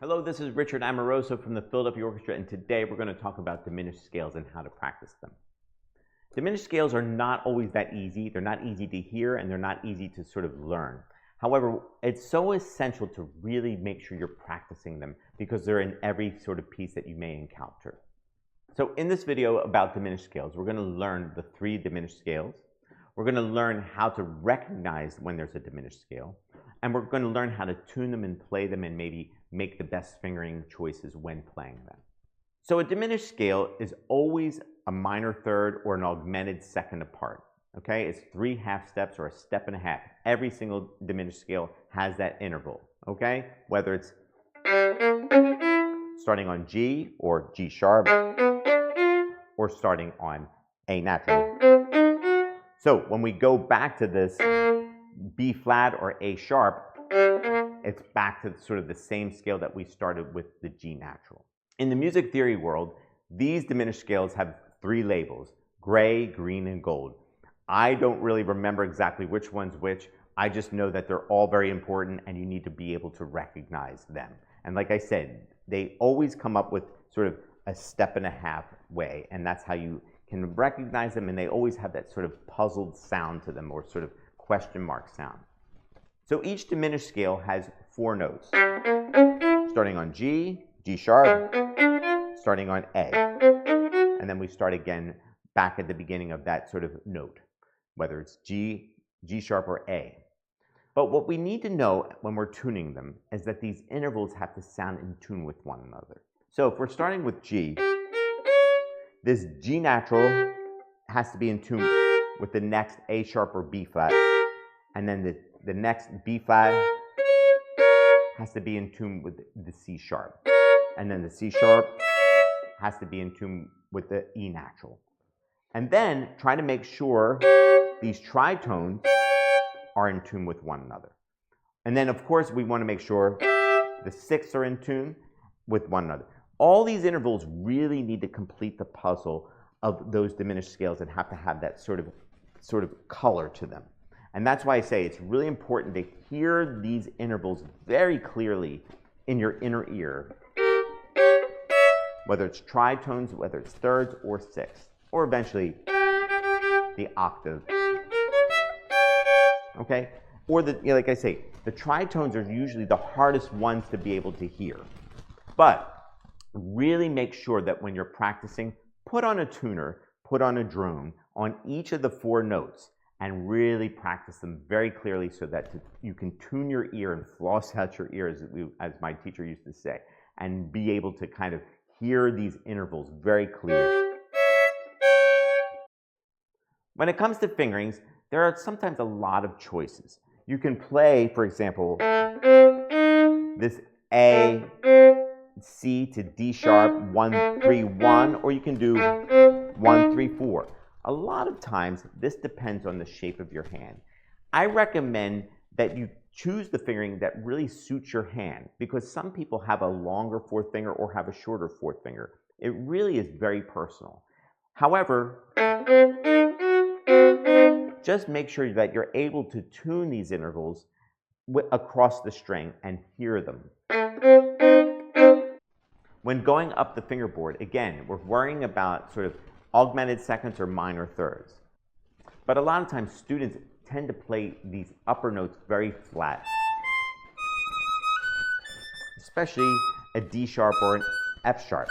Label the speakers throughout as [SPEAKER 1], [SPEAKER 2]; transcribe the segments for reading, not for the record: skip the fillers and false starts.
[SPEAKER 1] Hello, this is Richard Amoroso from the Philadelphia Orchestra, and today we're going to talk about diminished scales and how to practice them. Diminished scales are not always that easy. They're not easy to hear, and they're not easy to sort of learn. However, it's so essential to really make sure you're practicing them because they're in every sort of piece that you may encounter. So in this video about diminished scales, we're going to learn the 3 diminished scales. We're going to learn how to recognize when there's a diminished scale, and we're going to learn how to tune them and play them and maybe make the best fingering choices when playing them. So a diminished scale is always a minor third or an augmented second apart. Okay, it's 3 half steps or a step and a half. Every single diminished scale has that interval. Okay, whether it's starting on G or G sharp or starting on A natural. So when we go back to this B flat or A sharp, it's back to sort of the same scale that we started with the G natural. In the music theory world, these diminished scales have 3 labels: gray, green, and gold. I don't really remember exactly which one's which. I just know that they're all very important and you need to be able to recognize them. And like I said, they always come up with sort of a step and a half way, and that's how you can recognize them, and they always have that sort of puzzled sound to them or sort of question mark sound. So each diminished scale has 4 notes, starting on G, G sharp, starting on A, and then we start again back at the beginning of that sort of note, whether it's G, G sharp, or A. But what we need to know when we're tuning them is that these intervals have to sound in tune with one another. So if we're starting with G, this G natural has to be in tune with the next A sharp or B flat, and then the next B flat has to be in tune with the C sharp, and then the C sharp has to be in tune with the E natural. And then try to make sure these tritones are in tune with one another. And then of course we want to make sure the 6ths are in tune with one another. All these intervals really need to complete the puzzle of those diminished scales and have to have that sort of color to them. And that's why I say it's really important to hear these intervals very clearly in your inner ear, whether it's tritones, whether it's thirds or 6ths, or eventually the octave. Okay? Or like I say, the tritones are usually the hardest ones to be able to hear. But really make sure that when you're practicing, put on a tuner, put on a drone on each of the 4 notes and really practice them very clearly so that you can tune your ear and floss out your ear, as my teacher used to say, and be able to kind of hear these intervals very clear. When it comes to fingerings, there are sometimes a lot of choices. You can play, for example, this A, C to D sharp, 1, 3, 1, or you can do 1, 3, 4. A lot of times, this depends on the shape of your hand. I recommend that you choose the fingering that really suits your hand because some people have a longer 4th finger or have a shorter 4th finger. It really is very personal. However, just make sure that you're able to tune these intervals across the string and hear them. When going up the fingerboard, again, we're worrying about sort of augmented seconds or minor thirds. But a lot of times students tend to play these upper notes very flat, especially a D sharp or an F sharp.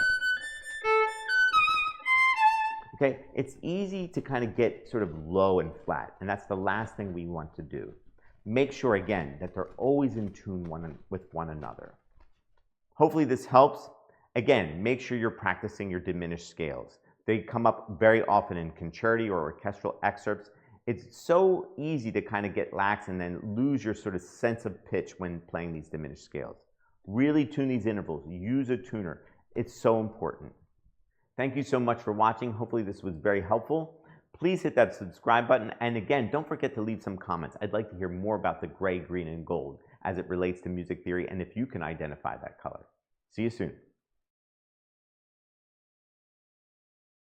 [SPEAKER 1] Okay, it's easy to kind of get sort of low and flat, and that's the last thing we want to do. Make sure, again, that they're always in tune with one another. Hopefully this helps. Again, make sure you're practicing your diminished scales. They come up very often in concerti or orchestral excerpts. It's so easy to kind of get lax and then lose your sort of sense of pitch when playing these diminished scales. Really tune these intervals. Use a tuner. It's so important. Thank you so much for watching. Hopefully this was very helpful. Please hit that subscribe button. And again, don't forget to leave some comments. I'd like to hear more about the gray, green, and gold as it relates to music theory and if you can identify that color. See you soon.